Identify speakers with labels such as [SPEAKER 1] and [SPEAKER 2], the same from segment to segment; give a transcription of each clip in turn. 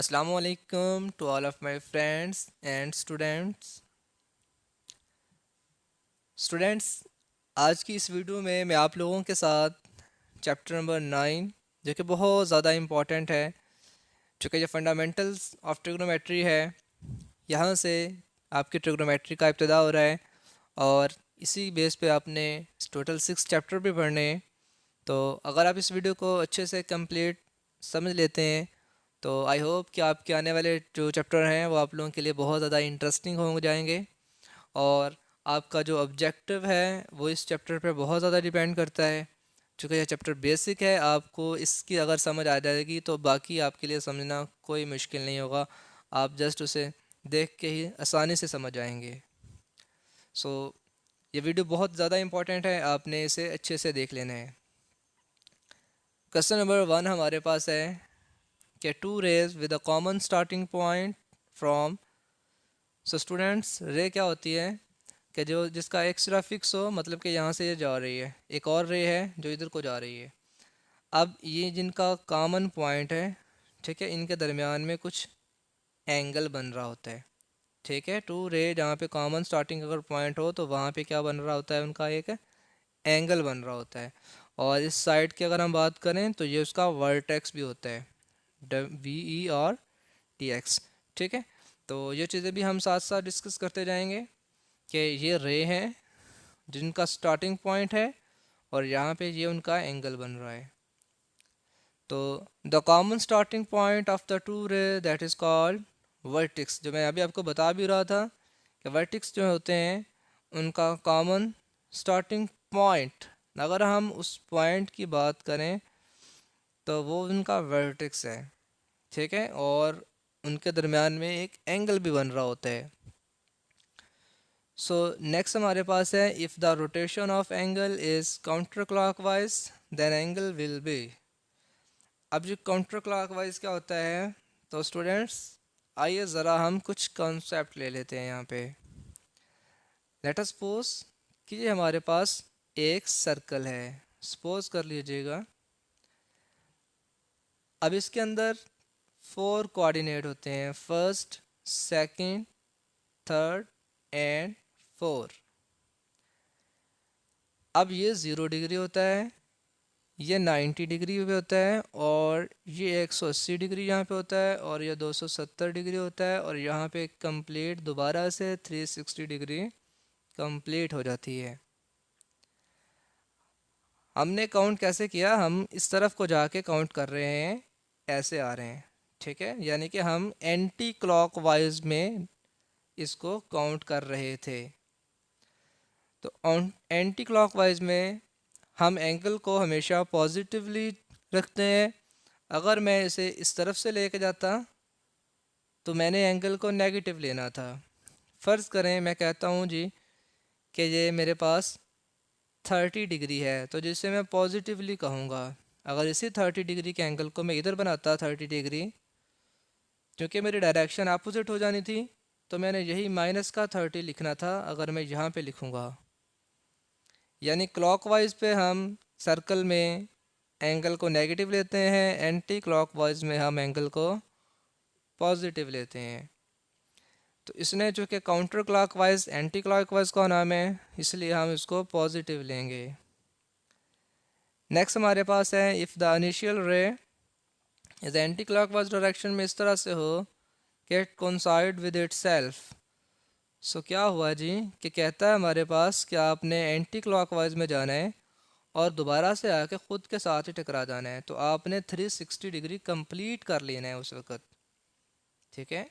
[SPEAKER 1] Assalamualaikum to all of my friends and students. Students, आज की इस वीडियो में मैं आप लोगों के साथ चैप्टर नंबर 9 जो कि बहुत ज़्यादा इम्पॉर्टेंट है, जो कि ये फंडामेंटल्स ऑफ ट्रिग्नोमेट्री है, यहाँ से आपकी ट्रिग्नोमेट्री का इब्तिदा हो रहा है और इसी बेस पे आपने टोटल 6 चैप्टर भी पढ़ने हैं। तो अगर आप इस वीडियो को अच्छे से कंप्लीट समझ लेते हैं तो आई होप कि आपके आने वाले जो चैप्टर हैं वो आप लोगों के लिए बहुत ज़्यादा इंटरेस्टिंग हो जाएंगे और आपका जो ऑब्जेक्टिव है वो इस चैप्टर पे बहुत ज़्यादा डिपेंड करता है। चूँकि यह चैप्टर बेसिक है, आपको इसकी अगर समझ आ जाएगी तो बाकी आपके लिए समझना कोई मुश्किल नहीं होगा। आप जस्ट उसे देख के ही आसानी से समझ आएंगे। सो ये वीडियो बहुत ज़्यादा इम्पोर्टेंट है, आपने इसे अच्छे से देख लेना है। क्वेश्चन नंबर 1 हमारे पास है कि two rays with a common starting point from. So students, ray क्या होती है कि जो जिसका एक सिरा फिक्स हो, मतलब कि यहाँ से ये जा रही है, एक और रे है जो इधर को जा रही है। अब ये जिनका कॉमन पॉइंट है, ठीक है, इनके दरमियान में कुछ एंगल बन रहा होता है। ठीक है, टू रे जहाँ पे कॉमन स्टार्टिंग अगर पॉइंट हो तो वहाँ पे क्या बन रहा होता है, उनका एक एंगल बन रहा होता है। और इस साइड की अगर हम बात करें तो ये उसका वर्टेक्स भी होता है, VERTX। ठीक है, तो ये चीज़ें भी हम साथ साथ डिस्कस करते जाएंगे कि ये रे हैं जिनका स्टार्टिंग पॉइंट है और यहाँ पे ये उनका एंगल बन रहा है। तो the common starting point of the two रे दैट इज़ कॉल्ड वर्टिक्स। जो मैं अभी आपको बता भी रहा था कि वर्टिक्स जो होते हैं उनका कॉमन स्टार्टिंग पॉइंट, अगर हम उस पॉइंट की बात करें तो वो उनका वर्टिक्स है। ठीक है, और उनके दरमियान में एक एंगल भी बन रहा होता है। सो नेक्स्ट हमारे पास है if the rotation of angle is counter clockwise then angle will be. अब जो काउंटर क्लॉकवाइज क्या होता है, तो स्टूडेंट्स आइए ज़रा हम कुछ कॉन्सेप्ट ले लेते हैं यहाँ पे। लेट अस सपोज कि ये हमारे पास एक सर्कल है, सपोज कर लीजिएगा। अब इसके अंदर 4 कोऑर्डिनेट होते हैं, फर्स्ट, सेकंड, थर्ड एंड 4। अब ये 0 डिग्री होता है, ये 90 डिग्री पे होता है, और ये 180 डिग्री यहाँ पे होता है, और ये 270 डिग्री होता है, और यहाँ पे कंप्लीट दोबारा से 360 डिग्री कंप्लीट हो जाती है। हमने काउंट कैसे किया, हम इस तरफ को जाके काउंट कर रहे हैं, ऐसे आ रहे हैं। ठीक है, यानी कि हम एंटी क्लॉकवाइज में इसको काउंट कर रहे थे। तो एंटी क्लॉकवाइज में हम एंगल को हमेशा पॉजिटिवली रखते हैं। अगर मैं इसे इस तरफ से लेके जाता तो मैंने एंगल को नेगेटिव लेना था। फ़र्ज़ करें मैं कहता हूँ जी कि ये मेरे पास 30 डिग्री है, तो जिससे मैं पॉजिटिवली कहूँगा। अगर इसी 30 डिग्री के एंगल को मैं इधर बनाता 30 डिग्री, क्योंकि मेरी डायरेक्शन अपोजिट हो जानी थी, तो मैंने यही माइनस का 30 लिखना था अगर मैं यहाँ पे लिखूँगा। यानी क्लॉकवाइज पे हम सर्कल में एंगल को नेगेटिव लेते हैं, एंटी क्लॉकवाइज में हम एंगल को पॉजिटिव लेते हैं। तो इसने जो कि काउंटर क्लॉकवाइज एंटी क्लॉकवाइज का नाम है, इसलिए हम इसको पॉजिटिव लेंगे। नेक्स्ट हमारे पास है इफ़ द इनिशियल रे इज एंटी क्लॉकवाइज डायरेक्शन में इस तरह से हो कि इट कोइंसाइड विद इटसेल्फ। सो क्या हुआ जी कि कहता है हमारे पास कि आपने एंटी क्लॉकवाइज में जाना है और दोबारा से आके ख़ुद के साथ ही टकरा जाना है, तो आपने 360 डिग्री कंप्लीट कर लेना है उस वक़्त। ठीक है,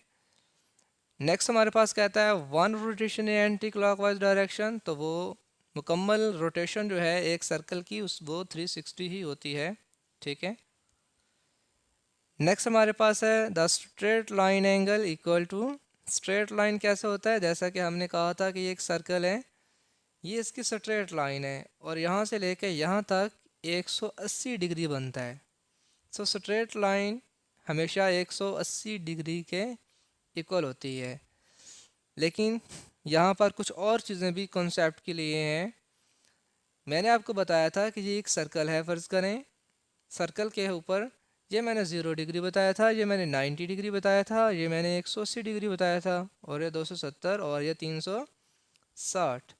[SPEAKER 1] नेक्स्ट हमारे पास कहता है वन रोटेशन इन एंटी क्लॉकवाइज डायरेक्शन, तो वो मुकम्मल रोटेशन जो है एक सर्कल की उस वो 360 ही होती है। ठीक है, नेक्स्ट हमारे पास है the straight line angle equal to. Straight line कैसे होता है, जैसा कि हमने कहा था कि ये एक सर्कल है, ये इसकी स्ट्रेट लाइन है और यहाँ से लेके यहाँ तक 180 डिग्री बनता है। सो स्ट्रेट लाइन हमेशा 180 डिग्री के इक्वल होती है। लेकिन यहाँ पर कुछ और चीज़ें भी कॉन्सेप्ट के लिए हैं। मैंने आपको बताया था कि ये एक सर्कल है, फ़र्ज़ करें सर्कल के ऊपर ये मैंने 0 डिग्री बताया था, ये मैंने 90 डिग्री बताया था, ये मैंने 180 डिग्री बताया था, और ये 270 और ये 360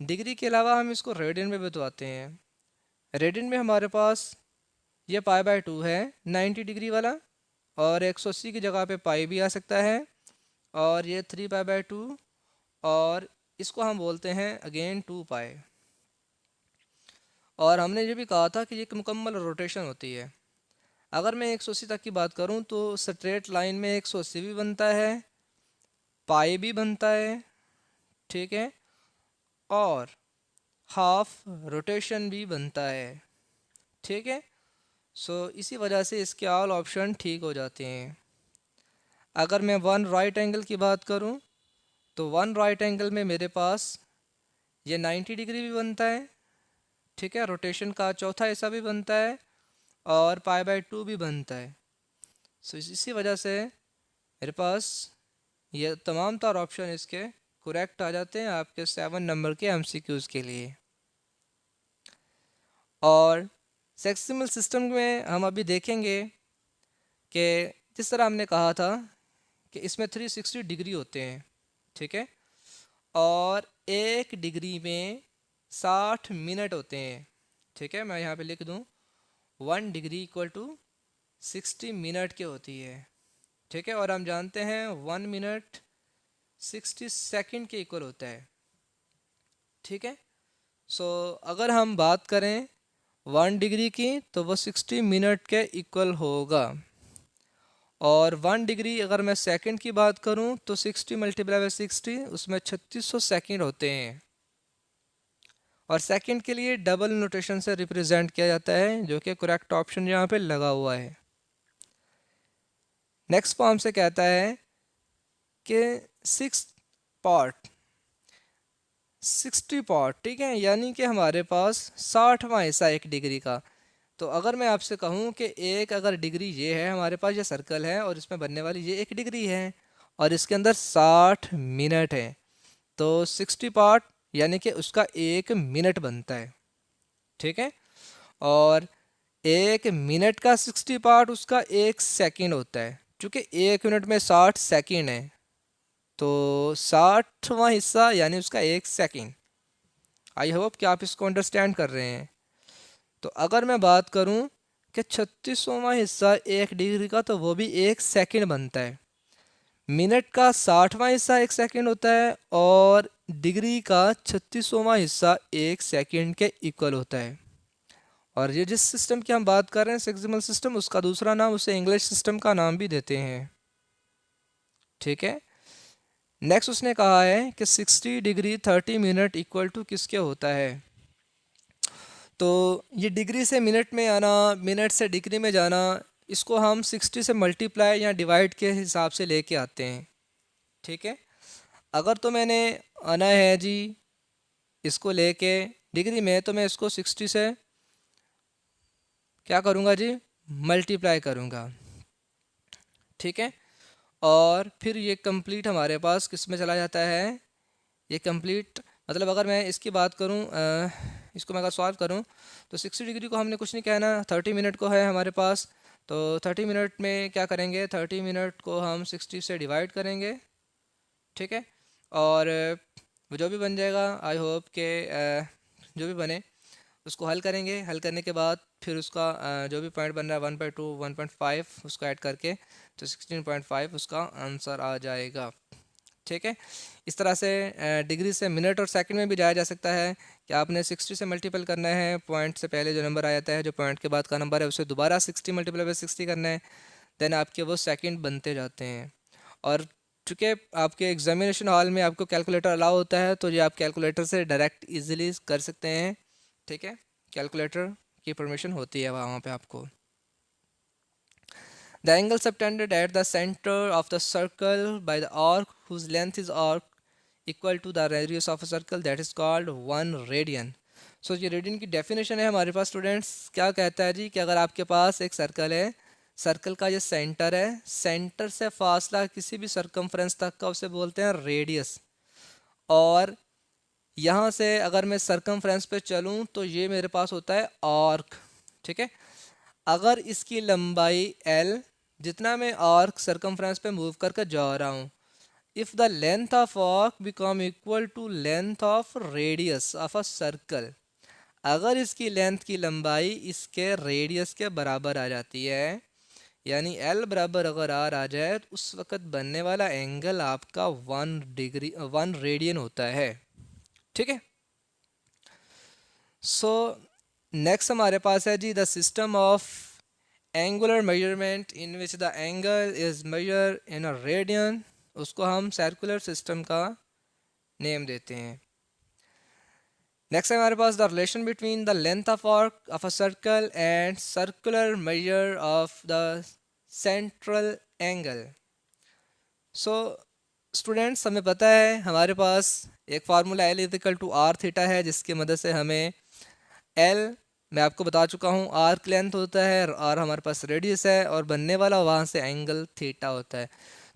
[SPEAKER 1] डिग्री। के अलावा हम इसको रेडियन में बतवाते हैं। रेडियन में हमारे पास ये पाई/2 है 90 डिग्री वाला, और 180 की जगह पे पाई भी आ सकता है, और ये 3 पाई/2, और इसको हम बोलते हैं अगेन 2 पाई। और हमने ये भी कहा था कि ये एक मुकम्मल रोटेशन होती है। अगर मैं 180 तक की बात करूं तो स्ट्रेट लाइन में 180 भी बनता है, पाई भी बनता है, ठीक है, और हाफ रोटेशन भी बनता है, ठीक है। सो इसी वजह से इसके ऑल ऑप्शन ठीक हो जाते हैं। अगर मैं वन राइट एंगल की बात करूं तो वन राइट एंगल में मेरे पास ये 90 डिग्री भी बनता है, ठीक है, रोटेशन का चौथा हिस्सा भी बनता है, और पाई/2 भी बनता है। सो इसी वजह से मेरे पास ये तमाम तार ऑप्शन इसके करेक्ट आ जाते हैं आपके 7 नंबर के एमसीक्यूज़ के लिए। और सेक्सिमल सिस्टम में हम अभी देखेंगे कि जिस तरह हमने कहा था कि इसमें 360 डिग्री होते हैं, ठीक है, और 1 डिग्री में 60 मिनट होते हैं, ठीक है। मैं यहाँ पे लिख दूँ 1 डिग्री इक्वल टू 60 मिनट की होती है, ठीक है। और हम जानते हैं 1 मिनट 60 सेकंड के इक्वल होता है, ठीक है। सो अगर हम बात करें 1 डिग्री की तो वो 60 मिनट के इक्वल होगा। और 1 डिग्री अगर मैं सेकंड की बात करूं तो 60 × 60 उसमें 3600 सेकंड होते हैं। और सेकंड के लिए डबल नोटेशन से रिप्रेजेंट किया जाता है, जो कि करेक्ट ऑप्शन यहाँ पे लगा हुआ है। नेक्स्ट फॉर्म से कहता है कि 6 पार्ट 60 पार्ट, ठीक है, यानी कि हमारे पास 60वां हिस्सा 1 डिग्री का। तो अगर मैं आपसे कहूँ कि एक अगर डिग्री ये है, हमारे पास ये सर्कल है और इसमें बनने वाली ये 1 डिग्री है और इसके अंदर 60 मिनट है, तो 60 पार्ट यानी कि उसका 1 मिनट बनता है, ठीक है। और 1 मिनट का 60 पार्ट उसका 1 सेकंड होता है। चूँकि 1 मिनट में 60 सेकंड है तो 60वां हिस्सा यानी उसका 1 सेकंड। आई होप कि आप इसको अंडरस्टैंड कर रहे हैं। तो अगर मैं बात करूं कि 36वां हिस्सा 1 डिग्री का तो वो भी 1 सेकंड बनता है। मिनट का 60वां हिस्सा 1 सेकंड होता है और डिग्री का 36वां हिस्सा 1 सेकंड के इक्वल होता है। और ये जिस सिस्टम की हम बात कर रहे हैं सेक्सिमल सिस्टम, उसका दूसरा नाम उसे इंग्लिश सिस्टम का नाम भी देते हैं, ठीक है। नेक्स्ट उसने कहा है कि 60 डिग्री 30 मिनट इक्वल टू किसके होता है। तो ये डिग्री से मिनट में आना, मिनट से डिग्री में जाना, इसको हम 60 से मल्टीप्लाई या डिवाइड के हिसाब से लेके आते हैं, ठीक है। अगर तो मैंने आना है जी इसको लेके डिग्री में, तो मैं इसको 60 से क्या करूँगा जी, मल्टीप्लाई करूँगा, ठीक है। और फिर ये कंप्लीट हमारे पास किस में चला जाता है, ये कंप्लीट मतलब अगर मैं इसकी बात करूं, इसको मैं अगर सॉल्व करूं तो 60 डिग्री को हमने कुछ नहीं कहना, 30 मिनट को है हमारे पास। तो 30 मिनट में क्या करेंगे, 30 मिनट को हम 60 से डिवाइड करेंगे, ठीक है। और वो जो भी बन जाएगा, आई होप के जो भी बने उसको हल करेंगे। हल करने के बाद फिर उसका जो भी पॉइंट बन रहा है 1/2 1.5 उसको ऐड करके तो 16.5 उसका आंसर आ जाएगा, ठीक है। इस तरह से डिग्री से मिनट और सेकंड में भी जाया जा सकता है कि आपने 60 से मल्टीपल करना है, पॉइंट से पहले जो नंबर आ जाता है, जो पॉइंट के बाद का नंबर है उसे दोबारा 60 मल्टीपल बाई 60 करना है, देन आपके वो सेकंड बनते जाते हैं। और चूँकि आपके एग्जामिनेशन हॉल में आपको कैलकुलेटर अलाउ होता है तो ये आप कैलकुलेटर से डायरेक्ट इजीली कर सकते हैं, ठीक है। कैलकुलेटर की परमिशन होती है वहाँ पे आपको। The angle subtended at the center of the circle by the arc whose length is arc equal to the radius of a circle that is called 1 radian. So ये रेडियन की definition है हमारे पास students. क्या कहता है जी कि अगर आपके पास एक सर्कल है, सर्कल का ये सेंटर है, सेंटर से फासला किसी भी सरकमफ्रेंस तक का उसे बोलते हैं रेडियस। और यहाँ से अगर मैं सरकमफ्रेंस पे चलूँ तो ये मेरे पास होता है आर्क, ठीक है। अगर इसकी लंबाई l, जितना मैं आर्क सरकमफ्रेंस पे मूव करके जा रहा हूँ, if the length of arc become equal to length of radius of a circle, अगर इसकी लेंथ की लंबाई इसके रेडियस के बराबर आ जाती है, यानी l बराबर अगर r आ जाए, तो उस वक्त बनने वाला एंगल आपका 1 डिग्री 1 रेडियन होता है। ठीक है। सो नेक्स्ट हमारे पास है जी the system of angular measurement in which the angle is measure in a radian, उसको हम सर्कुलर सिस्टम का नेम देते हैं। नेक्स्ट है हमारे पास the relation between the length of arc of a circle and circular measure of the central angle. So students, हमें पता है हमारे पास एक formula L equal to are theta है, जिसकी मदद से हमें L, मैं आपको बता चुका हूँ, आर्क लेंथ होता है, और हमारे पास रेडियस है, और बनने वाला वहाँ से एंगल थीटा होता है।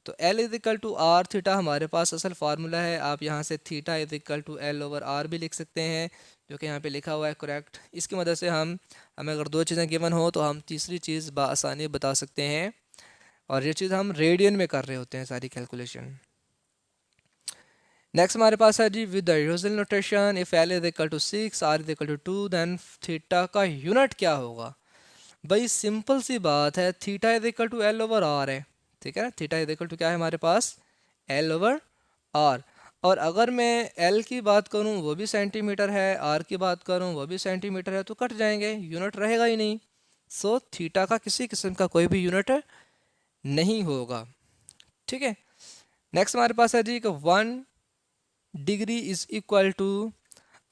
[SPEAKER 1] तो L equal to are theta हमारे पास असल फार्मूला है। आप यहाँ से theta equal to L over r भी लिख सकते हैं, जो कि यहाँ पे लिखा हुआ है करेक्ट। इसकी मदद से हमें अगर दो चीज़ें गिवन हो तो हम तीसरी चीज़ बआसानी बता सकते हैं, और ये चीज़ हम रेडियन में कर रहे होते हैं सारी कैलकुलेशन। नेक्स्ट हमारे पास है जी with the usual notation, if L is equal to 6, R is equal to 2, then theta का यूनिट क्या होगा। भाई सिंपल सी बात है, theta is equal to L over R है। ठीक है ना, थीटा इज इक्वल टू क्या है हमारे पास, L ओवर R। और अगर मैं L की बात करूं वो भी सेंटीमीटर है, R की बात करूं वो भी सेंटीमीटर है, तो कट जाएंगे, यूनिट रहेगा ही नहीं। सो थीटा का किसी किस्म का कोई भी यूनिट नहीं होगा। ठीक है। नेक्स्ट हमारे पास है जी कि 1 डिग्री इज इक्वल टू,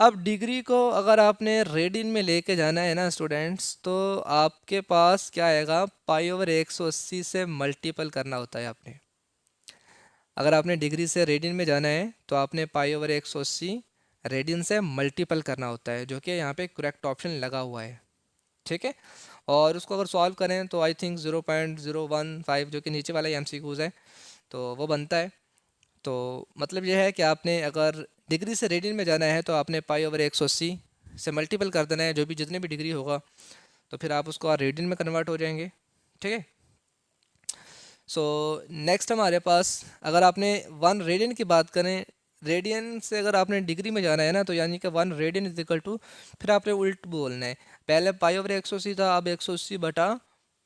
[SPEAKER 1] अब डिग्री को अगर आपने रेडियन में लेके जाना है ना स्टूडेंट्स, तो आपके पास क्या आएगा, पाई ओवर 180 से मल्टीपल करना होता है आपने। अगर आपने डिग्री से रेडियन में जाना है तो आपने पाई ओवर 180 रेडियन से मल्टीपल करना होता है, जो कि यहाँ पे करेक्ट ऑप्शन लगा हुआ है। ठीक है। और उसको अगर सॉल्व करें तो आई थिंक 0.015, जो कि नीचे वाला MCQs है, तो वो बनता है। तो मतलब यह है कि आपने अगर डिग्री से रेडियन में जाना है तो आपने पाई ओवर 180 से मल्टीपल कर देना है, जो भी जितने भी डिग्री होगा, तो फिर आप उसको रेडियन में कन्वर्ट हो जाएंगे। ठीक है। सो नेक्स्ट हमारे पास, अगर आपने 1 रेडियन की बात करें, रेडियन से अगर आपने डिग्री में जाना है ना, तो यानी कि 1 रेडियन इज इक्वल टू, फिर आपने उल्ट बोलना है, पहले पाई ओवर 180 था, अब 180 बटा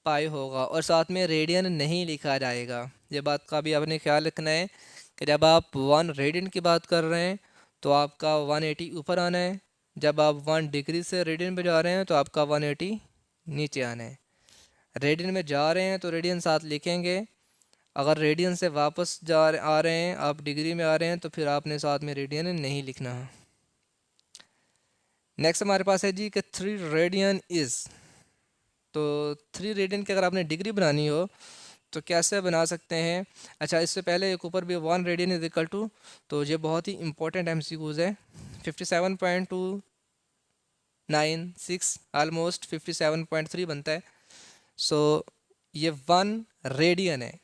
[SPEAKER 1] पाई होगा, और साथ में रेडियन नहीं लिखा जाएगा। ये बात का भी आपने ख्याल रखना है कि जब आप 1 रेडियन की बात कर रहे हैं तो आपका 180 ऊपर आना है, जब आप 1 डिग्री से रेडियन में जा रहे हैं तो आपका 180 नीचे आना है। रेडियन में जा रहे हैं तो रेडियन साथ लिखेंगे, अगर रेडियन से वापस आ रहे हैं, आप डिग्री में आ रहे हैं, तो फिर आपने साथ में रेडियन नहीं लिखना। नेक्स्ट हमारे पास है जी कि 3 रेडियन इज़, तो 3 रेडियन की अगर आपने डिग्री बनानी हो तो कैसे बना सकते हैं। अच्छा, इससे पहले एक ऊपर भी 1 रेडियन इज इक्वल टू, तो ये बहुत ही इंपॉर्टेंट MCQs है। 57.296 ऑलमोस्ट 57.3 बनता है। सो ये 1 रेडियन है।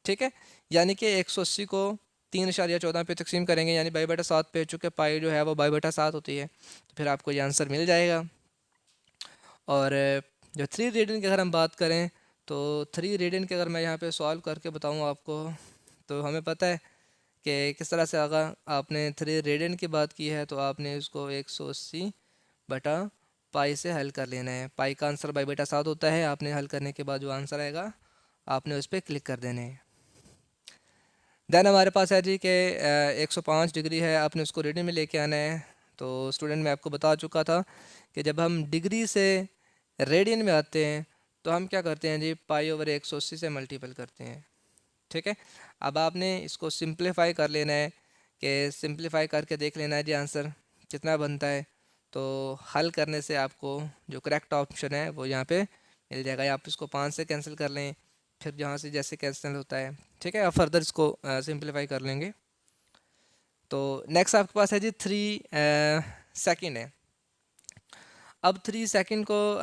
[SPEAKER 1] ठीक है। यानी कि 180 को 3.14 पे तकसीम करेंगे, यानी बाई बटा 7 पे, चूँकि पाई जो है वो बाई बटा 7 होती है, तो फिर आपको ये आंसर मिल जाएगा। और जो 3 रेडियन की अगर हम बात करें, तो 3 रेडियन के अगर मैं यहाँ पे सॉल्व करके बताऊँ आपको, तो हमें पता है कि किस तरह से अगर आपने 3 रेडियन की बात की है तो आपने इसको 180 बटा पाई से हल कर लेना है। पाई का आंसर बाई बटा 7 होता है। आपने हल करने के बाद जो आंसर आएगा आपने उस पर क्लिक कर देना है। देन हमारे पास है जी कि 105 डिग्री है, आपने उसको रेडियन में लेके आना है। तो स्टूडेंट, मैं आपको बता चुका था कि जब हम डिग्री से रेडियन में आते हैं तो हम क्या करते हैं जी, पाई ओवर 180 से मल्टीपल करते हैं। ठीक है। अब आपने इसको सिंप्लीफाई कर लेना है, कि सिंप्लीफाई करके देख लेना है जी आंसर कितना बनता है। तो हल करने से आपको जो करेक्ट ऑप्शन है वो यहाँ पे मिल जाएगा, या आप इसको 5 से कैंसिल कर लें, फिर जहाँ से जैसे कैंसिल होता है। ठीक है। आप फर्दर इसको सिंप्लीफाई कर लेंगे। तो नेक्स्ट आपके पास है जी 3 सेकंड है। अब 3 सेकंड को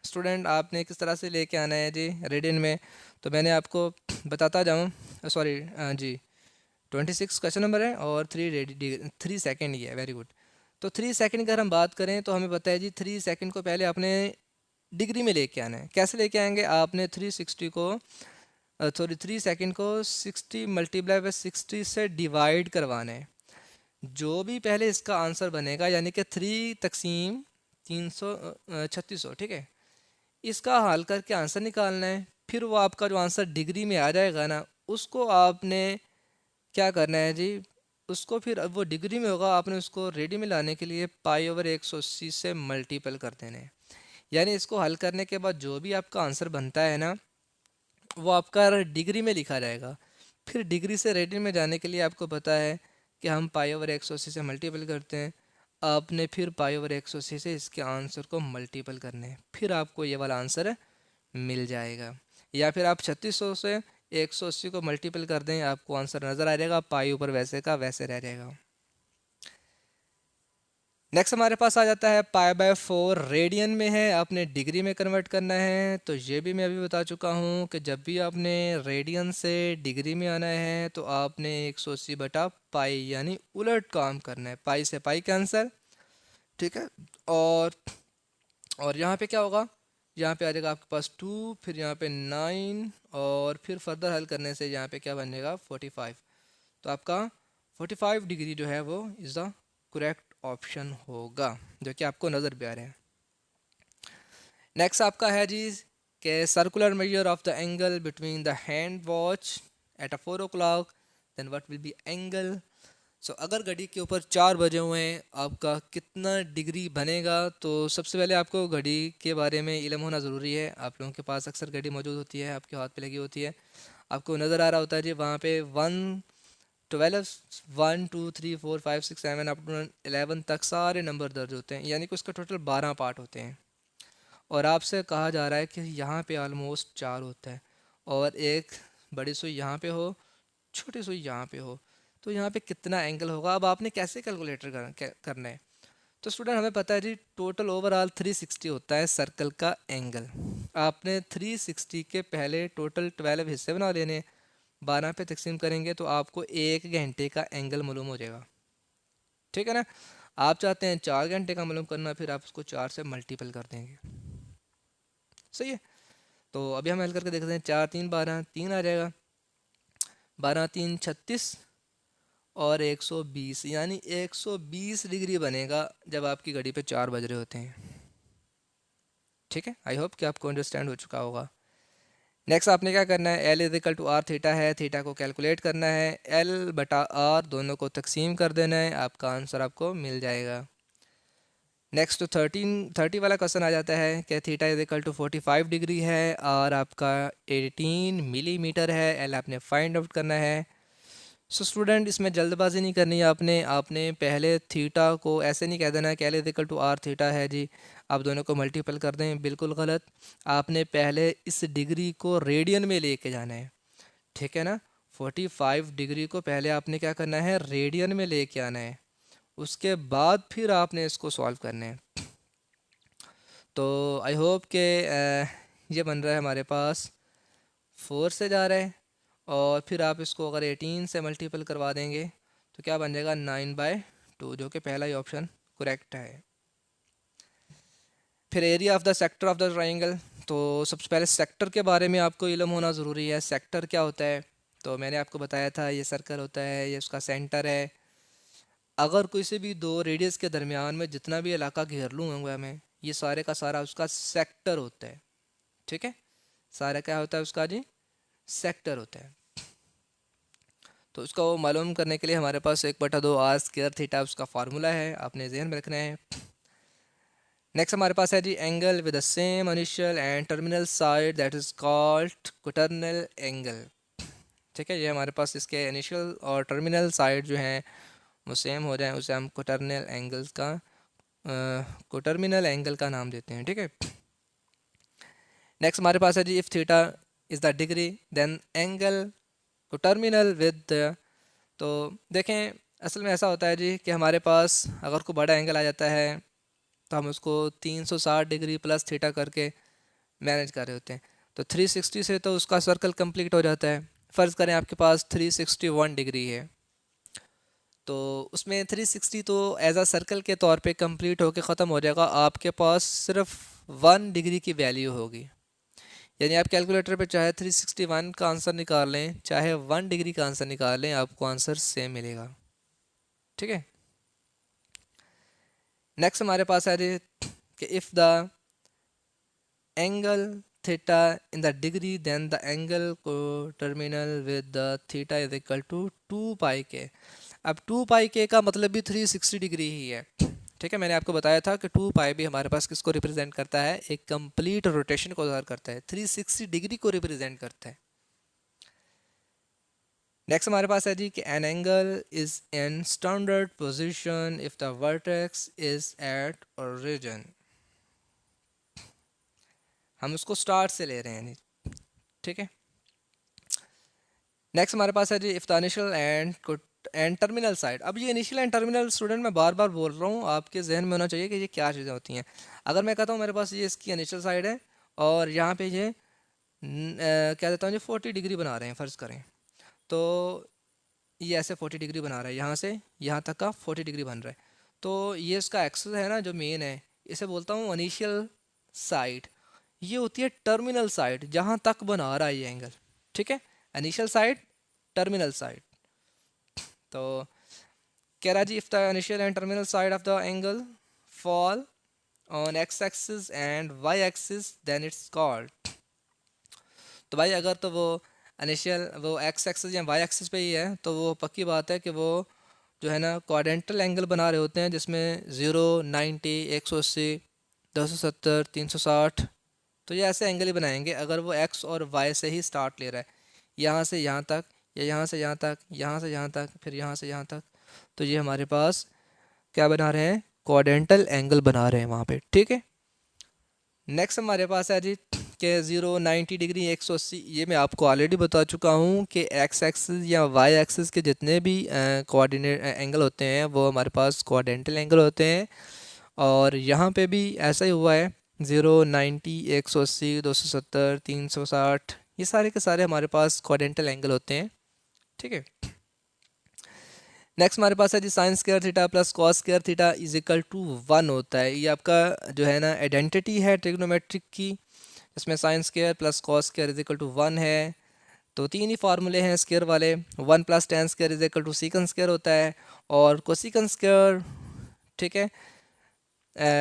[SPEAKER 1] स्टूडेंट आपने किस तरह से लेके आना है जी रेडियन में, तो मैंने आपको बताता जाऊँ, सॉरी जी 26 क्वेश्चन नंबर है, और 3 सेकंड ही है। Very good. तो 3 सेकंड की अगर हम बात करें तो हमें पता है जी 3 सेकंड को पहले आपने डिग्री में लेके आना है। कैसे लेके आएंगे, आपने 360 को 3 सेकंड को 60 मल्टीप्लाई बाय 60 से डिवाइड करवाना है। जो भी पहले इसका आंसर बनेगा, यानी कि 3 तकसीम 300 3600, ठीक है, इसका हल करके आंसर निकालना है। फिर वो आपका जो आंसर डिग्री में आ जाएगा ना, उसको आपने क्या करना है जी, उसको फिर अब वो डिग्री में होगा, आपने उसको रेडी में लाने के लिए पाई/180 से मल्टीपल कर देना है। यानी इसको हल करने के बाद जो भी आपका आंसर बनता है ना, वो आपका डिग्री में लिखा जाएगा। फिर डिग्री से रेडियन में जाने के लिए आपको पता है कि हम पाई/180 से मल्टीपल करते हैं। आपने फिर पाई/180 से इसके आंसर को मल्टीपल करने हैं, फिर आपको ये वाला आंसर मिल जाएगा। या फिर आप 3600 से 180 को मल्टीपल कर दें, आपको आंसर नज़र आ जाएगा, पाई ऊपर वैसे का वैसे रह जाएगा। नेक्स्ट हमारे पास आ जाता है पाई/4 रेडियन में है, आपने डिग्री में कन्वर्ट करना है। तो ये भी मैं अभी बता चुका हूँ कि जब भी आपने रेडियन से डिग्री में आना है तो आपने 180/पाई यानी उलट काम करना है, पाई से पाई कैंसिल, ठीक है। और यहाँ पे क्या होगा, यहाँ पे आ जाएगा आपके पास 2, फिर यहाँ पे 9, और फिर फर्दर हल करने से यहाँ पे क्या बनेगा 45। तो आपका 45 डिग्री जो है वो इज़ द करेक्ट ऑप्शन होगा, जो कि आपको नज़र भी आ रहा है। नेक्स्ट आपका है जी कि circular measure of the angle between the hand watch at 4 o'clock, then what will be angle. So अगर घड़ी के ऊपर 4 बजे हुए हैं, आपका कितना डिग्री बनेगा। तो सबसे पहले आपको घड़ी के बारे में इल्म होना ज़रूरी है। आप लोगों के पास अक्सर घड़ी मौजूद होती है, आपके हाथ पे लगी होती है, आपको नज़र आ रहा होता है जी वहाँ पे 12 1 2 3 4 5 6 7 अप टू 11 तक सारे नंबर दर्ज होते हैं, यानी कि उसका टोटल 12 पार्ट होते हैं। और आपसे कहा जा रहा है कि यहाँ पे ऑलमोस्ट 4 होता है, और एक बड़ी सुई यहाँ पे हो, छोटी सुई यहाँ पे हो, तो यहाँ पे कितना एंगल होगा। अब आपने कैसे कैलकुलेटर करना है। तो स्टूडेंट हमें पता है जी टोटल ओवरऑल 360 होता है सर्कल का एंगल। आपने 360 के पहले टोटल 12 हिस्से बना लेने, 12 पे तकसीम करेंगे तो आपको 1 घंटे का एंगल मालूम हो जाएगा, ठीक है ना। आप चाहते हैं 4 घंटे का मालूम करना, फिर आप उसको 4 से मल्टीपल कर देंगे, सही है। तो अभी हम हल करके देखते हैं, 4 3 12, 3 आ जाएगा, 12 3 36 और 120, यानी 120 डिग्री बनेगा जब आपकी घड़ी पे 4 बज रहे होते हैं, ठीक है। आई होप कि आपको अंडरस्टैंड हो चुका होगा। नेक्स्ट आपने क्या करना है, L=R थीटा है, थीटा को कैलकुलेट करना है, L/R दोनों को तकसीम कर देना है, आपका आंसर आपको मिल जाएगा। नेक्स्ट तो 30 वाला क्वेश्चन आ जाता है कि θ=45 डिग्री है और आपका 18 मिलीमीटर है, एल आपने फाइंड आउट करना है। सो स्टूडेंट इसमें जल्दबाजी नहीं करनी है, आपने पहले थीटा को ऐसे नहीं कह देना कि L=R थीटा है जी, आप दोनों को मल्टीपल कर दें, बिल्कुल गलत। आपने पहले इस डिग्री को रेडियन में लेके जाना है, ठीक है ना। 45 डिग्री को पहले आपने क्या करना है, रेडियन में लेके आना है, उसके बाद फिर आपने इसको सॉल्व करना है। तो आई होप के ये बन रहा है हमारे पास 4 से जा रहा है, और फिर आप इसको अगर 18 से मल्टीपल करवा देंगे तो क्या बन जाएगा 9/2, जो कि पहला ही ऑप्शन करेक्ट है। फिर area of the sector of the triangle. तो सबसे पहले सेक्टर के बारे में आपको इल्म होना ज़रूरी है। सेक्टर क्या होता है, तो मैंने आपको बताया था ये सर्कल होता है, ये उसका सेंटर है। अगर कोई से भी दो रेडियस के दरमियान में जितना भी इलाका घेर लूँगा मैं, ये सारे का सारा उसका सेक्टर होता है, ठीक है। सारा क्या होता है उसका जी, सेक्टर होता है। तो उसका वो मालूम करने के लिए हमारे पास 1/2 r² उसका फार्मूला है, आपने जहन में रखना है। नेक्स्ट हमारे पास है जी angle with the same initial and terminal side that is called coterminal angle, ठीक है। ये हमारे पास इसके इनिशियल और टर्मिनल साइड जो हैं वो सेम हो जाए, उसे हम क्वॉटर्नल एंगल्स का कोटर्मिनल एंगल का नाम देते हैं, ठीक है। नेक्स्ट हमारे पास है जी if theta is the degree then angle coterminal with तो देखें असल में ऐसा होता है जी कि हमारे पास अगर कोई बड़ा एंगल आ जाता है तो हम उसको 360 डिग्री प्लस थीटा करके मैनेज कर रहे होते हैं। तो 360 से तो उसका सर्कल कंप्लीट हो जाता है। फ़र्ज़ करें आपके पास 361 डिग्री है, तो उसमें 360 तो एज अ सर्कल के तौर पे कंप्लीट होके ख़त्म हो जाएगा, आपके पास सिर्फ 1 डिग्री की वैल्यू होगी। यानी आप कैलकुलेटर पे चाहे 361 का आंसर निकाल लें, चाहे 1 डिग्री का आंसर निकाल लें, आपको आंसर सेम मिलेगा। ठीक है। नेक्स्ट हमारे पास है जी कि if the angle theta in the degree then the angle coterminal with the theta is equal to 2 pi के। अब 2 पाई के का मतलब भी 360 डिग्री ही है। ठीक है, मैंने आपको बताया था कि 2 पाई भी हमारे पास किसको रिप्रेजेंट करता है, एक कंप्लीट रोटेशन को ज़ाहिर करता है, 360 डिग्री को रिप्रेजेंट करता है। नेक्स्ट हमारे पास है जी कि an angle is in standard position if the vertex is at origin. हम उसको स्टार्ट से ले रहे हैं जी। ठीक है। नेक्स्ट हमारे पास है जी if the initial and terminal side. अब ये इनिशियल एंड टर्मिनल स्टूडेंट मैं बार बार बोल रहा हूँ, आपके जहन में होना चाहिए कि ये क्या चीज़ें होती हैं। अगर मैं कहता हूँ मेरे पास ये इसकी इनिशियल साइड है और यहाँ पे ये क्या देता हूँ, ये 40 डिग्री बना रहे हैं फ़र्ज़ करें, तो ये ऐसे 40 डिग्री बना रहा है, यहाँ से यहाँ तक का 40 डिग्री बन रहा है। तो ये इसका एक्सेस है ना जो मेन है, इसे बोलता हूँ इनिशियल साइड। ये होती है टर्मिनल साइड, जहाँ तक बना रहा है ये एंगल। ठीक है, इनिशियल साइड, टर्मिनल साइड। तो कह रहा जी if the initial and terminal side of the angle fall on X axis and Y axis then it's called. तो भाई अगर तो वो इनिशियल वो एक्स एक्सिस या वाई एक्सिस पे ही है तो वो पक्की बात है कि वो जो है ना क्वाड्रेंटल एंगल बना रहे होते हैं, जिसमें 0, 90, 180, 270, 360। तो ये ऐसे एंगल ही बनाएंगे अगर वो एक्स और वाई से ही स्टार्ट ले रहा है, यहाँ से यहाँ तक या यहाँ से यहाँ तक, यहाँ से यहाँ तक, फिर यहाँ से यहाँ तक। तो ये हमारे पास क्या बना रहे हैं, क्वाड्रेंटल एंगल बना रहे हैं वहाँ पे। ठीक है। नेक्स्ट हमारे पास है जी कि 0, 90 डिग्री, 180। ये मैं आपको ऑलरेडी बता चुका हूँ कि एक्स एक्सिस या वाई एक्सिस के जितने भी कोऑर्डिनेट एंगल होते हैं वो हमारे पास क्वाड्रेंटल एंगल होते हैं। और यहाँ पे भी ऐसा ही हुआ है, 0, 90, 180, 270, 360, ये सारे के सारे हमारे पास क्वाड्रेंटल एंगल होते हैं। ठीक है। नेक्स्ट हमारे पास है जी sine square theta plus cos square theta is equal to 1 होता है। ये आपका जो है ना आइडेंटिटी है ट्रिग्नोमेट्रिक की, इसमें sine square plus cos square is equal to 1 है। तो तीन ही फार्मूले हैं स्क्वायर वाले, 1 plus tan square is equal to secant square होता है, और कोसिकन स्क्वायर, ठीक है,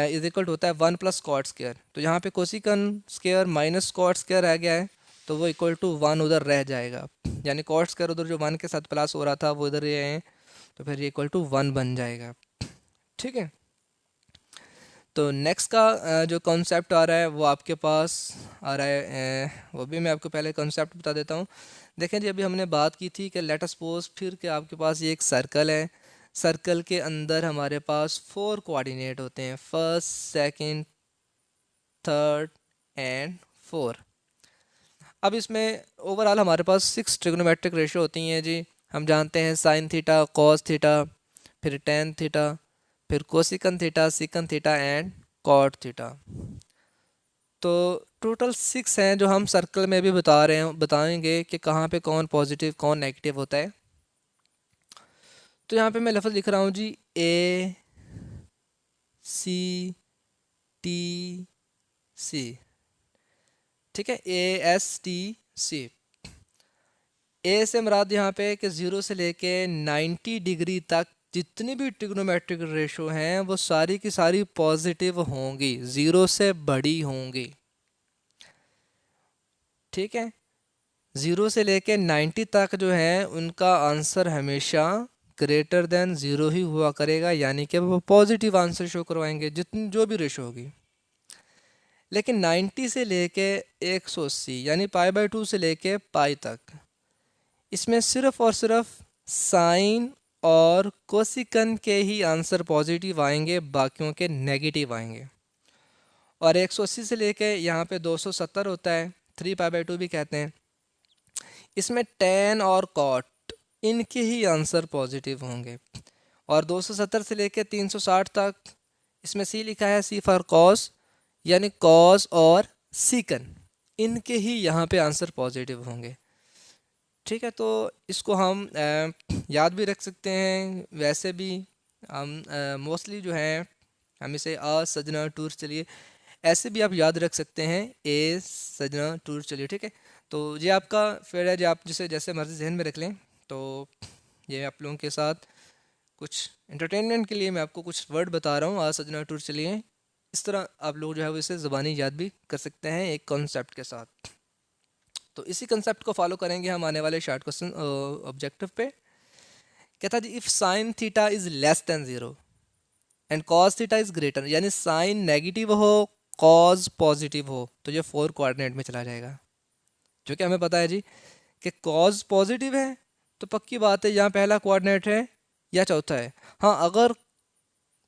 [SPEAKER 1] इज इक्वल टू होता है 1 प्लस कॉट स्क्वायर। तो यहाँ पे cosec square minus cot square रह गया है, तो वो इक्वल टू 1 उधर रह जाएगा, यानी कॉट स्क्वायर उधर जो 1 के साथ प्लस हो रहा था वो इधर ये है, तो फिर ये इक्वल टू 1 बन जाएगा। ठीक है। तो नेक्स्ट का जो कॉन्सेप्ट आ रहा है वो आपके पास आ रहा है, वो भी मैं आपको पहले कॉन्सेप्ट बता देता हूँ। देखें जी, अभी हमने बात की थी कि लेट अस सपोज फिर कि आपके पास ये एक सर्कल है, सर्कल के अंदर हमारे पास 4 कोऑर्डिनेट होते हैं, फर्स्ट, सेकंड, थर्ड एंड 4। अब इसमें ओवरऑल हमारे पास 6 ट्रिग्नोमेट्रिक रेशियो होती हैं जी। हम जानते हैं साइन थीटा, कॉस थीटा, फिर टेन थीटा, फिर cosec theta, sec theta and cot theta. तो टोटल 6 हैं जो हम सर्कल में भी बता रहे हैं, बताएंगे कि कहाँ पे कौन पॉजिटिव कौन नेगेटिव होता है। तो यहाँ पे मैं लफ्ज़ लिख रहा हूँ जी, ए सी टी सी। ठीक है, ASTC। ए से मुराद यहाँ पे कि 0 से लेके 90 डिग्री तक जितनी भी ट्रिग्नोमेट्रिक रेशो हैं वो सारी की सारी पॉजिटिव होंगी, 0 से बड़ी होंगी। ठीक है, 0 से लेके 90 तक जो है उनका आंसर हमेशा ग्रेटर देन 0 ही हुआ करेगा, यानी कि वो पॉजिटिव आंसर शो करवाएंगे जितनी जो भी रेशो होगी। लेकिन 90 से लेके 180 यानी π/2 से लेके पाई तक, इसमें सिर्फ और सिर्फ साइन और कोसिकन के ही आंसर पॉजिटिव आएंगे, बाकियों के नेगेटिव आएंगे। और 180 से लेके यहाँ पे 270 होता है, 3π/2 भी कहते हैं, इसमें टेन और कॉट इनके ही आंसर पॉजिटिव होंगे। और 270 से लेके 360 तक, इसमें सी लिखा है, सी फॉर कॉस, यानी कॉस और सीकन इनके ही यहाँ पे आंसर पॉजिटिव होंगे। ठीक है, तो इसको हम याद भी रख सकते हैं। वैसे भी हम मोस्टली जो है हम इसे आ सजना टूर चलिए ऐसे भी आप याद रख सकते हैं, ए सजना टूर चलिए। ठीक है, तो ये आपका फिर है, जो आप जिसे जैसे मर्जी जहन में रख लें। तो ये आप लोगों के साथ कुछ एंटरटेनमेंट के लिए मैं आपको कुछ वर्ड बता रहा हूँ, आ सजना टूर चलिए। इस तरह आप लोग जो है वो इसे ज़बानी याद भी कर सकते हैं एक कॉन्सेप्ट के साथ। तो इसी कंसेप्ट को फॉलो करेंगे हम आने वाले शॉर्ट क्वेश्चन ऑब्जेक्टिव पे। कहता जी if sine theta is less than zero and cos theta is greater, यानी साइन नेगेटिव हो कॉस पॉजिटिव हो, तो ये फोर कोऑर्डिनेट में चला जाएगा। जो कि हमें पता है जी कि कॉस पॉजिटिव है तो पक्की बात है यहाँ पहला कोऑर्डिनेट है या चौथा है। हाँ, अगर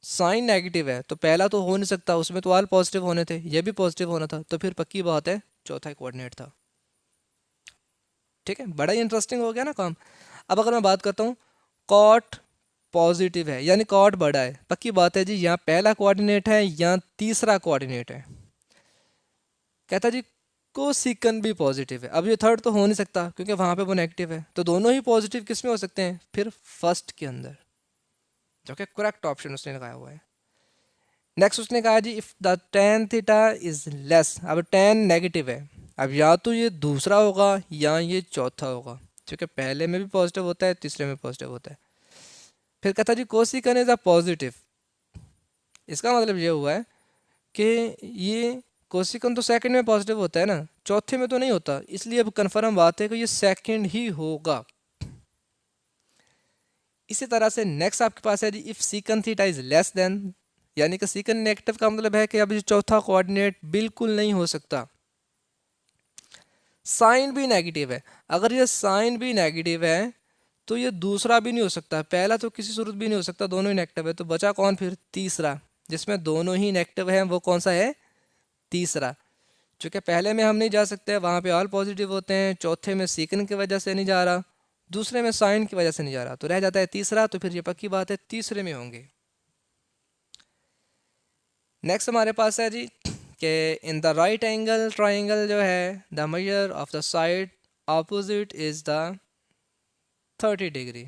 [SPEAKER 1] साइन नेगेटिव है तो पहला तो हो नहीं सकता, उसमें तो ऑल पॉजिटिव होने थे, ये भी पॉजिटिव होना था, तो फिर पक्की बात है चौथा कोऑर्डिनेट था। ठीक है, बड़ा ही इंटरेस्टिंग हो गया ना काम। अब अगर मैं बात करता हूँ कॉट पॉजिटिव है यानी कॉट बड़ा है, पक्की बात है जी यहाँ पहला कोऑर्डिनेट है या तीसरा कोऑर्डिनेट है। कहता जी कोसिकन भी पॉजिटिव है, अब ये थर्ड तो हो नहीं सकता क्योंकि वहाँ पे वो नेगेटिव है, तो दोनों ही पॉजिटिव किस में हो सकते हैं, फिर फर्स्ट के अंदर, जो कि करेक्ट ऑप्शन उसने लगाया हुआ है। नेक्स्ट उसने कहा जी if the tan theta is less, अब टेन नेगेटिव है, अब या तो ये दूसरा होगा या ये चौथा होगा, क्योंकि पहले में भी पॉजिटिव होता है तीसरे में पॉजिटिव होता है। फिर कहता जी कोसिकन इज अ पॉजिटिव, इसका मतलब ये हुआ है कि ये कोसिकन तो सेकंड में पॉजिटिव होता है ना, चौथे में तो नहीं होता, इसलिए अब कन्फर्म बात है कि ये सेकंड ही होगा। इसी तरह से नेक्स्ट आपके पास है जी if secant theta is less than, यानी कि सीकन नेगेटिव का मतलब है कि अब ये चौथा कोऑर्डिनेट बिल्कुल नहीं हो सकता। साइन भी नेगेटिव है, अगर ये साइन भी नेगेटिव है तो ये दूसरा भी नहीं हो सकता, पहला तो किसी सूरत भी नहीं हो सकता, दोनों ही नेगेटिव है, तो बचा कौन फिर तीसरा, जिसमें दोनों ही नेगेटिव है, वो कौन सा है, तीसरा। चूँकि पहले में हम नहीं जा सकते, वहाँ पे ऑल पॉजिटिव होते हैं, चौथे में सीकन की वजह से नहीं जा रहा, दूसरे में साइन की वजह से नहीं जा रहा, तो रह जाता है तीसरा, तो फिर ये पक्की बात है तीसरे में होंगे। नेक्स्ट हमारे पास है जी कि in the right angle triangle जो है the major of the side opposite is the 30 degree.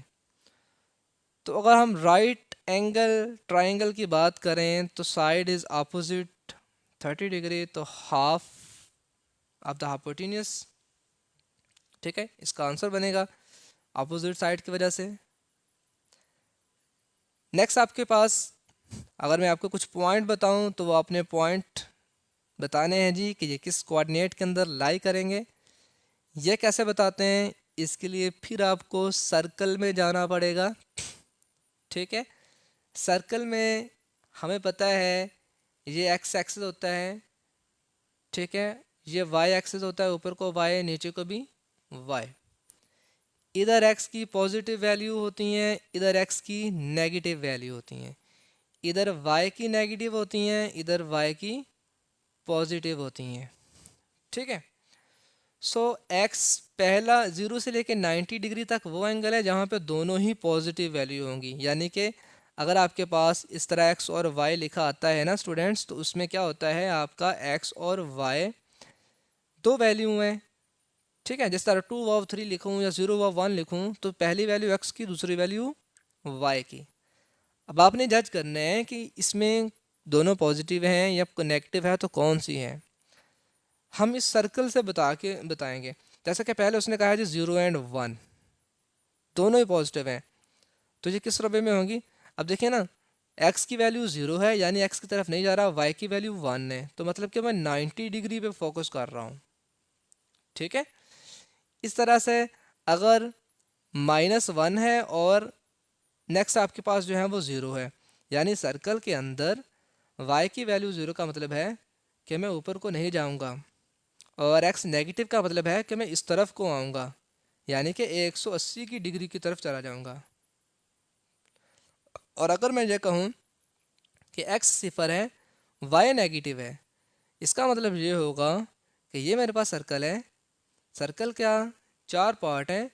[SPEAKER 1] तो अगर हम राइट एंगल ट्राइंगल की बात करें तो साइड इज़ ऑपोजिट 30 डिग्री, तो हाफ ऑफ द हाइपोटेन्यूज। ठीक है, इसका आंसर बनेगा अपोजिट साइड की वजह से। नेक्स्ट आपके पास अगर मैं आपको कुछ पॉइंट बताऊं तो वो अपने पॉइंट बताने हैं जी कि ये किस कोऑर्डिनेट के अंदर लाई करेंगे। ये कैसे बताते हैं, इसके लिए फिर आपको सर्कल में जाना पड़ेगा। ठीक है, सर्कल में हमें पता है ये एक्स एक्सिस होता है, ठीक है, ये वाई एक्सिस होता है, ऊपर को वाई नीचे को भी वाई। इधर x की पॉजिटिव वैल्यू होती हैं, इधर x की नेगेटिव वैल्यू होती हैं, इधर y की नेगेटिव होती हैं, इधर y की पॉजिटिव होती हैं। ठीक है, सो x पहला 0 से लेकर 90 डिग्री तक वो एंगल है जहाँ पे दोनों ही पॉजिटिव वैल्यू होंगी, यानी कि अगर आपके पास इस तरह x और y लिखा आता है ना स्टूडेंट्स, तो उसमें क्या होता है आपका x और y दो वैल्यू हैं। ठीक है, जिस तरह 2/3 लिखूँ या 0/1 लिखूँ तो पहली वैल्यू x की, दूसरी वैल्यू y की। अब आपने जज करना है कि इसमें दोनों पॉजिटिव हैं या नेगेटिव है तो कौन सी है। हम इस सर्कल से बताएंगे। जैसा कि पहले उसने कहा है जी 0 एंड 1 दोनों ही पॉजिटिव हैं, तो ये किस रुपये में होंगी। अब देखिए ना, x की वैल्यू 0 है यानी x की तरफ नहीं जा रहा, y की वैल्यू 1 है, तो मतलब कि मैं 90 डिग्री पे फोकस कर रहा हूँ। ठीक है, इस तरह से अगर -1 है और नेक्स्ट आपके पास जो है वो 0 है, यानी सर्कल के अंदर y की वैल्यू 0 का मतलब है कि मैं ऊपर को नहीं जाऊंगा, और x नेगेटिव का मतलब है कि मैं इस तरफ को आऊँगा, यानी कि 180 की डिग्री की तरफ चला जाऊंगा। और अगर मैं ये कहूँ कि x सिफर है y नेगेटिव है, इसका मतलब ये होगा कि ये मेरे पास सर्कल है, सर्कल क्या, चार पार्ट हैं,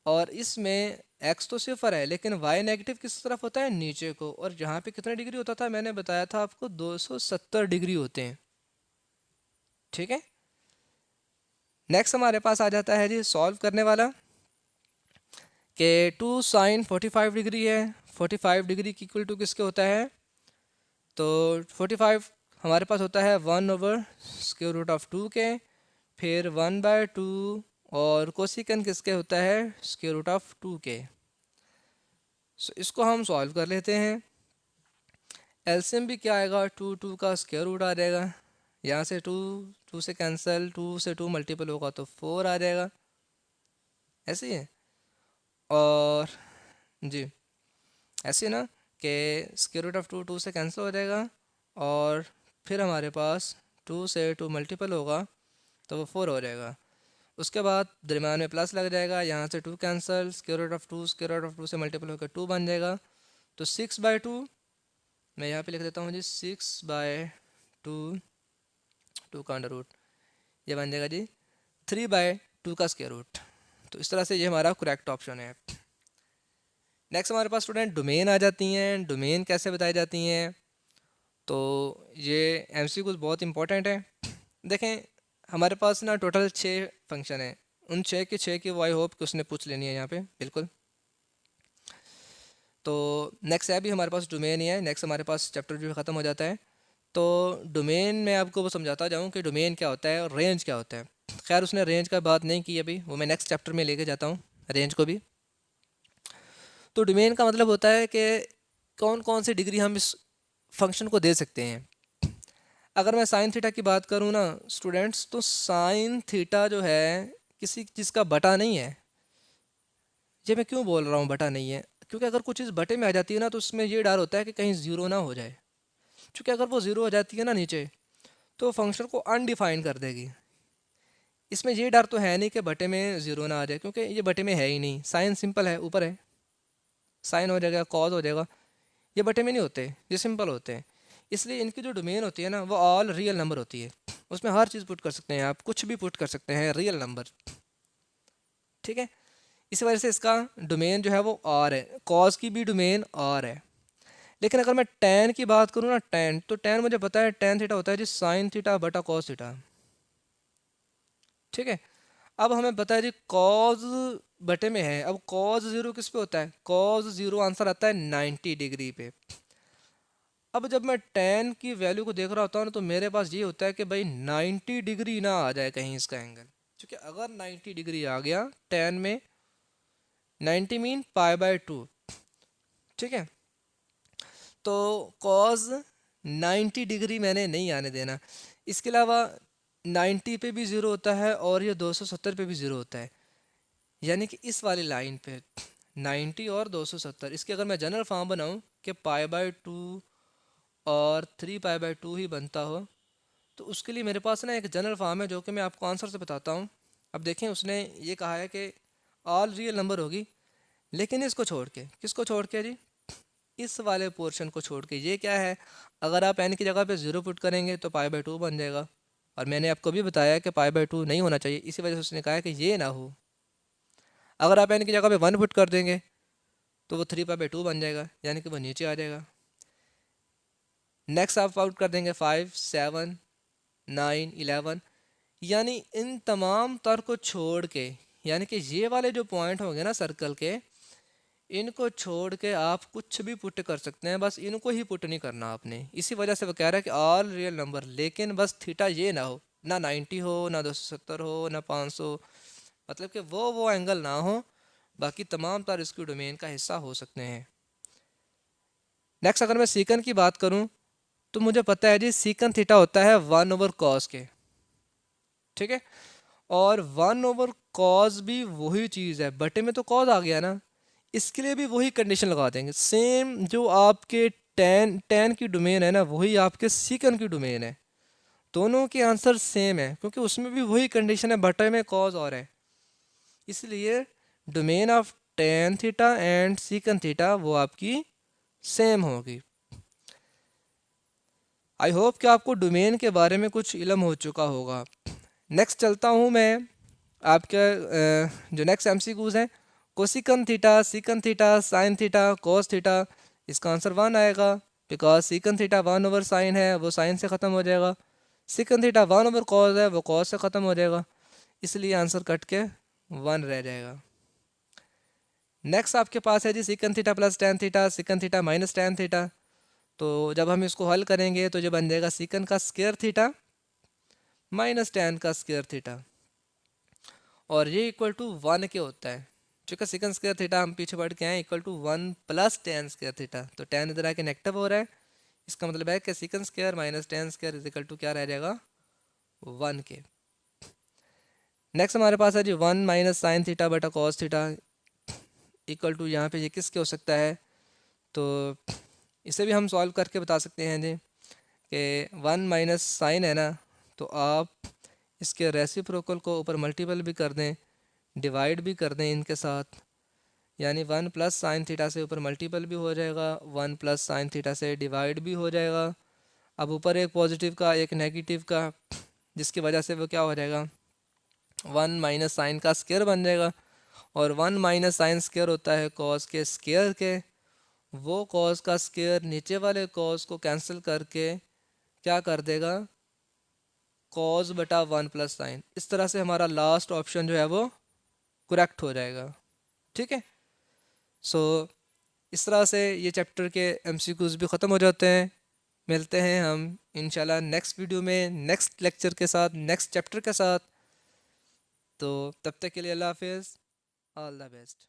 [SPEAKER 1] और इसमें x तो सिफर है लेकिन y नेगेटिव किस तरफ होता है, नीचे को, और यहाँ पे कितने डिग्री होता था, मैंने बताया था आपको 270 डिग्री होते हैं। ठीक है, नेक्स्ट हमारे पास आ जाता है जी सॉल्व करने वाला। कि 2 sin 45 डिग्री है, 45 डिग्री की इक्वल टू किसके होता है, तो 45 हमारे पास होता है 1/√2 के, फिर 1/2, और कोसिकन किसके होता है, √2 के। सो इसको हम सॉल्व कर लेते हैं। एलसीएम भी क्या आएगा, 2 का स्क्वायर रूट आ जाएगा, यहाँ से 2 से कैंसिल, 2 से 2 मल्टीपल होगा तो 4 आ जाएगा, ऐसे ही है। और जी ऐसे ना कि √2 से कैंसिल हो जाएगा, और फिर हमारे पास 2 से 2 मल्टीपल होगा तो वो 4 हो जाएगा। उसके बाद दरम्यान में प्लस लग जाएगा, यहाँ से 2 कैंसिल, √2 से मल्टीपल होकर 2 बन जाएगा, तो 6/2 मैं यहाँ पे लिख देता हूँ जी, 6/2, 2 का अंडर रूट, ये बन जाएगा जी 3/2 का स्क्वायर रूट। तो इस तरह से ये हमारा करेक्ट ऑप्शन है। नेक्स्ट हमारे पास स्टूडेंट डोमेन आ जाती हैं। डोमेन कैसे बताई जाती हैं, तो ये एमसीक्यूज बहुत इंपॉर्टेंट है। देखें हमारे पास ना टोटल 6 फंक्शन है, उन 6 के 6 की वो आई होप कि उसने पूछ लेनी है यहाँ पे बिल्कुल। तो नेक्स्ट है भी हमारे पास डोमेन ही है। नेक्स्ट हमारे पास चैप्टर जो ख़त्म हो जाता है। तो डोमेन में आपको वो समझाता जाऊँ कि डोमेन क्या होता है और रेंज क्या होता है। खैर उसने रेंज का बात नहीं की अभी, वो मैं नेक्स्ट चैप्टर में लेके जाता हूँ रेंज को भी। तो डोमेन का मतलब होता है कि कौन कौन सी डिग्री हम इस फंक्शन को दे सकते हैं। अगर मैं साइन थीटा की बात करूँ ना स्टूडेंट्स, तो साइन थीटा जो है किसी चीज़ का बटा नहीं है। ये मैं क्यों बोल रहा हूँ बटा नहीं है, क्योंकि अगर कुछ चीज़ बटे में आ जाती है ना तो उसमें ये डर होता है कि कहीं ज़ीरो ना हो जाए। क्योंकि अगर वो ज़ीरो हो जाती है ना नीचे, तो फंक्शन को अनडिफाइन कर देगी। इसमें ये डर तो है नहीं कि बटे में ज़ीरो ना आ जाए, क्योंकि ये बटे में है ही नहीं। साइन सिंपल है, ऊपर है, साइन हो जाएगा, कॉज हो जाएगा। ये बटे में नहीं होते, ये सिंपल होते हैं। इसलिए इनकी जो डोमेन होती है ना वो ऑल रियल नंबर होती है। उसमें हर चीज़ पुट कर सकते हैं, आप कुछ भी पुट कर सकते हैं, रियल नंबर, ठीक है। इसी वजह से इसका डोमेन जो है वो आर है। कॉज की भी डोमेन आर है। लेकिन अगर मैं टेन की बात करूँ ना, टेन, तो टेन मुझे पता है टेन थीटा होता है जी साइन थीटा बटा कॉस थीटा, ठीक है। अब हमें पता है जी कॉज बटे में है, अब कॉज ज़ीरो किस पे होता है, कॉज ज़ीरो आंसर आता है 90 डिग्री पे। अब जब मैं टेन की वैल्यू को देख रहा होता हूँ ना, तो मेरे पास ये होता है कि भाई 90 डिग्री ना आ जाए कहीं इसका एंगल, क्योंकि अगर 90 डिग्री आ गया टेन में, 90 मीन π/2, ठीक है। तो कॉज 90 डिग्री मैंने नहीं आने देना। इसके अलावा 90 पे भी ज़ीरो होता है और ये 270 पे भी ज़ीरो होता है, यानी कि इस वाली लाइन पे 90 और 270, इसकी अगर मैं जनरल फॉर्म बनाऊं कि π/2 और 3π/2 ही बनता हो, तो उसके लिए मेरे पास ना एक जनरल फॉर्म है जो कि मैं आपको आंसर से बताता हूँ। अब देखें उसने ये कहा है कि ऑल रियल नंबर होगी, लेकिन इसको छोड़ के, किसको छोड़ के जी, इस वाले पोर्शन को छोड़ के। ये क्या है, अगर आप एन की जगह पे ज़ीरो पुट करेंगे तो π/2 बन जाएगा, और मैंने आपको भी बताया कि π/2 नहीं होना चाहिए, इसी वजह से उसने कहा है कि ये ना हो। अगर आप एन की जगह पे 1 पुट कर देंगे तो वो 3π/2 बन जाएगा, यानी कि वो नीचे आ जाएगा। नेक्स्ट आप आउट कर देंगे 5, 7, 9, 11, यानी इन तमाम तर को छोड़ के, यानी कि ये वाले जो पॉइंट होंगे ना सर्कल के, इनको छोड़ के आप कुछ भी पुट कर सकते हैं, बस इनको ही पुट नहीं करना आपने। इसी वजह से वो कह रहा है कि ऑल रियल नंबर, लेकिन बस थीटा ये ना हो, ना 90 हो, ना 270 हो, ना 500, मतलब कि वो एंगल ना हो। बाकी तमाम तार इसकी डोमेन का हिस्सा हो सकते हैं। नेक्स्ट अगर मैं सीकन की बात करूं, तो मुझे पता है जी सीकन थीटा होता है 1/cos के, ठीक है। और 1/cos भी वही चीज़ है, बटे में तो cos आ गया ना, इसके लिए भी वही कंडीशन लगा देंगे। सेम जो आपके टेन टेन की डोमेन है ना, वही आपके सीकन की डोमेन है। दोनों के आंसर सेम है, क्योंकि उसमें भी वही कंडीशन है, बटे में cos और है। इसलिए domain of tan theta and secant theta वो आपकी सेम होगी। आई होप कि आपको डोमेन के बारे में कुछ इल्म हो चुका होगा। नेक्स्ट चलता हूँ मैं आपके जो नेक्स्ट एमसीक्यूज हैं। Cosecant theta, secant theta, sine theta, cos theta, इसका आंसर 1 आएगा, बिकॉज सीकन थीटा 1/साइन है, वो साइन से ख़त्म हो जाएगा। सीकन थीटा 1/कॉस है, वो कॉस से ख़त्म हो जाएगा, इसलिए आंसर कट के 1 रह जाएगा। नेक्स्ट आपके पास है जी सिकन theta plus tan theta, sec theta minus tan theta. तो जब हम इसको हल करेंगे तो जो बन जाएगा सिकन का स्क्वायर थीटा माइनस टेन का स्क्वायर थीटा, और ये इक्वल टू वन के होता है। चूँकि सिकन स्क्वायर थीटा हम पीछे पढ़ के आए equal to one plus tan square theta, तो टेन इधर आके नेगेटिव हो रहा है। इसका मतलब है कि secant square minus tan square is equal to क्या रह जाएगा, वन के। नेक्स्ट हमारे पास है जी वन माइनस साइन थीटा बटा कॉस थीटा इक्वल टू, यहाँ पे ये किसके हो सकता है, तो इसे भी हम सॉल्व करके बता सकते हैं जी कि वन माइनस साइन है ना, तो आप इसके रेसिप्रोकल को ऊपर मल्टीपल भी कर दें, डिवाइड भी कर दें इनके साथ, यानी वन प्लस साइन थीटा से ऊपर मल्टीपल भी हो जाएगा, वन प्लस साइन थीटा से डिवाइड भी हो जाएगा। अब ऊपर एक पॉजिटिव का एक नेगेटिव का, जिसकी वजह से वो क्या हो जाएगा, वन माइनस साइन का स्क्वायर बन जाएगा। और वन माइनस साइन स्क्वायर होता है कॉस के स्क्वायर के, वो कॉस का स्क्वायर नीचे वाले कॉस को कैंसिल करके क्या कर देगा, कॉस बटा वन प्लस साइन। इस तरह से हमारा लास्ट ऑप्शन जो है वो करेक्ट हो जाएगा। ठीक है, सो इस तरह से ये चैप्टर के एमसीक्यूज़ भी ख़त्म हो जाते हैं। मिलते हैं हम इंशाल्लाह नेक्स्ट वीडियो में, नेक्स्ट लेक्चर के साथ, नेक्स्ट चैप्टर के साथ। तो तब तक के लिए अल्लाह हाफिज़, ऑल द बेस्ट।